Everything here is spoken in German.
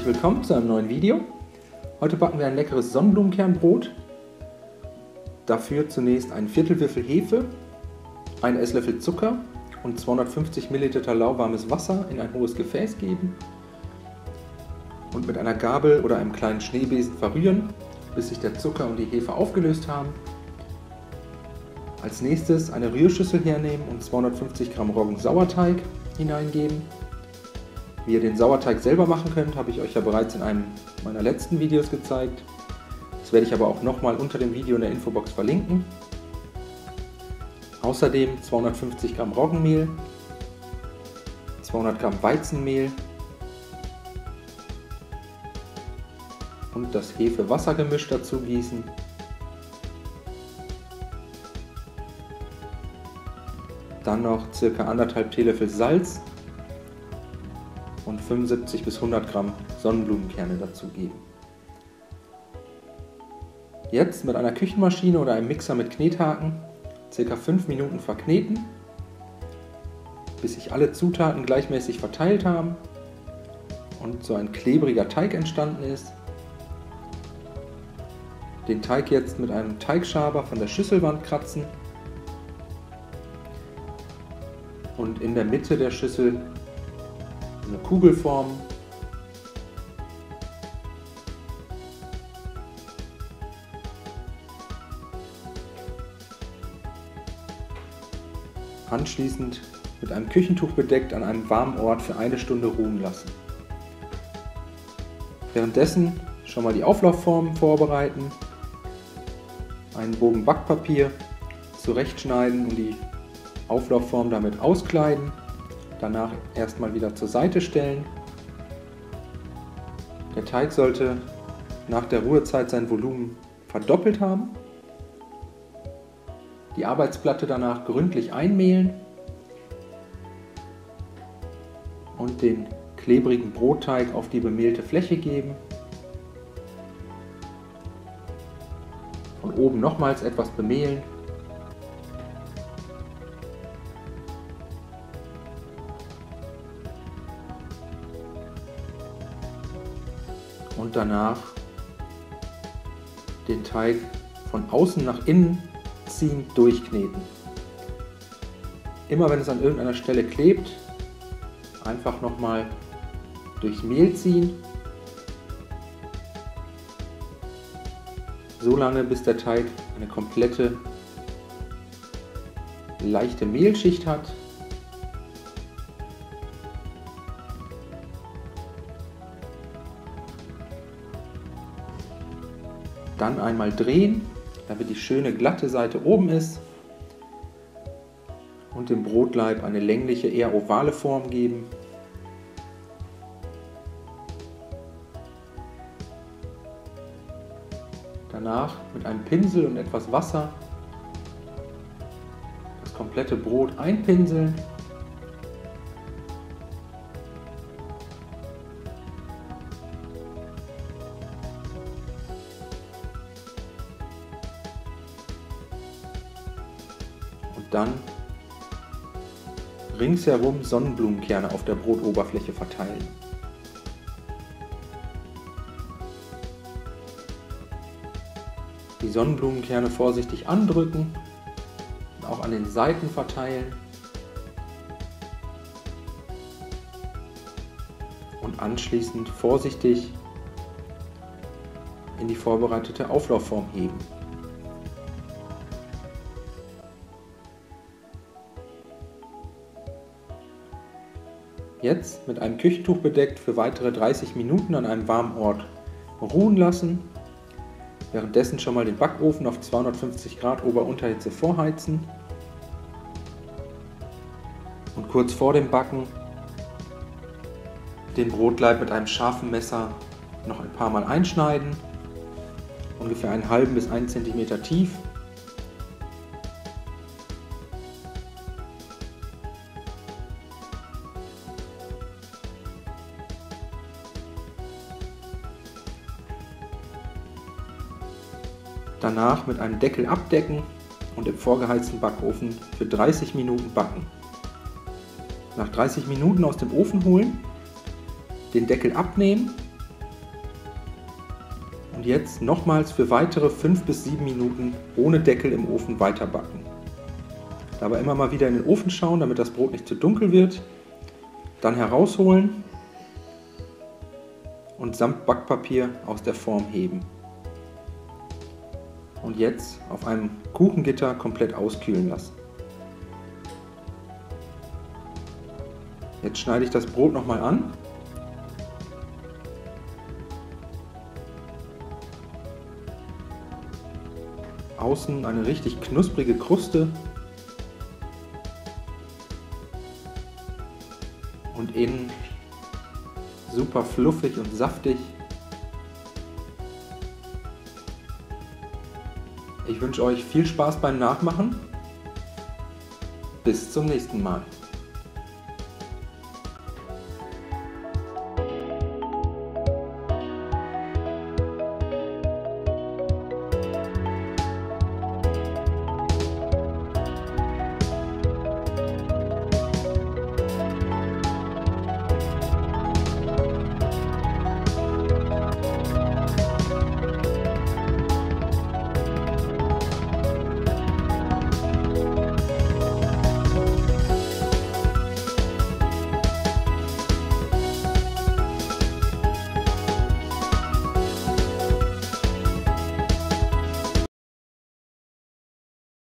Herzlich willkommen zu einem neuen Video. Heute backen wir ein leckeres Sonnenblumenkernbrot. Dafür zunächst einen Viertelwürfel Hefe, einen Esslöffel Zucker und 250 ml lauwarmes Wasser in ein hohes Gefäß geben und mit einer Gabel oder einem kleinen Schneebesen verrühren, bis sich der Zucker und die Hefe aufgelöst haben. Als nächstes eine Rührschüssel hernehmen und 250 Gramm Roggensauerteig hineingeben. Wie ihr den Sauerteig selber machen könnt, habe ich euch ja bereits in einem meiner letzten Videos gezeigt. Das werde ich aber auch nochmal unter dem Video in der Infobox verlinken. Außerdem 250 Gramm Roggenmehl, 200 Gramm Weizenmehl und das Hefe-Wasser-Gemisch dazu gießen. Dann noch ca. 1,5 Teelöffel Salz und 75 bis 100 Gramm Sonnenblumenkerne dazugeben. Jetzt mit einer Küchenmaschine oder einem Mixer mit Knethaken ca. 5 Minuten verkneten, bis sich alle Zutaten gleichmäßig verteilt haben und so ein klebriger Teig entstanden ist. Den Teig jetzt mit einem Teigschaber von der Schüsselwand kratzen und in der Mitte der Schüssel eine Kugel formen. Anschließend mit einem Küchentuch bedeckt an einem warmen Ort für 1 Stunde ruhen lassen. Währenddessen schon mal die Auflaufformen vorbereiten, einen Bogen Backpapier zurechtschneiden und die Auflaufform damit auskleiden. Danach erstmal wieder zur Seite stellen. Der Teig sollte nach der Ruhezeit sein Volumen verdoppelt haben. Die Arbeitsplatte danach gründlich einmehlen und den klebrigen Brotteig auf die bemehlte Fläche geben. Von oben nochmals etwas bemehlen. Und danach den Teig von außen nach innen ziehen, durchkneten. Immer wenn es an irgendeiner Stelle klebt, einfach nochmal durchs Mehl ziehen, so lange bis der Teig eine komplette leichte Mehlschicht hat. Dann einmal drehen, damit die schöne glatte Seite oben ist und dem Brotleib eine längliche, eher ovale Form geben. Danach mit einem Pinsel und etwas Wasser das komplette Brot einpinseln. Dann ringsherum Sonnenblumenkerne auf der Brotoberfläche verteilen. Die Sonnenblumenkerne vorsichtig andrücken und auch an den Seiten verteilen und anschließend vorsichtig in die vorbereitete Auflaufform heben. Jetzt mit einem Küchentuch bedeckt für weitere 30 Minuten an einem warmen Ort ruhen lassen. Währenddessen schon mal den Backofen auf 250 Grad Ober-Unterhitze vorheizen. Und kurz vor dem Backen den Brotleib mit einem scharfen Messer noch ein paar Mal einschneiden. Ungefähr einen halben bis 1 cm tief. Danach mit einem Deckel abdecken und im vorgeheizten Backofen für 30 Minuten backen. Nach 30 Minuten aus dem Ofen holen, den Deckel abnehmen Und jetzt nochmals für weitere 5 bis 7 Minuten ohne Deckel im Ofen weiter backen. Dabei immer mal wieder in den Ofen schauen, damit das Brot nicht zu dunkel wird. Dann herausholen und samt Backpapier aus der Form heben. Und jetzt auf einem Kuchengitter komplett auskühlen lassen. Jetzt schneide ich das Brot nochmal an. Außen eine richtig knusprige Kruste und innen super fluffig und saftig. Ich wünsche euch viel Spaß beim Nachmachen. Bis zum nächsten Mal.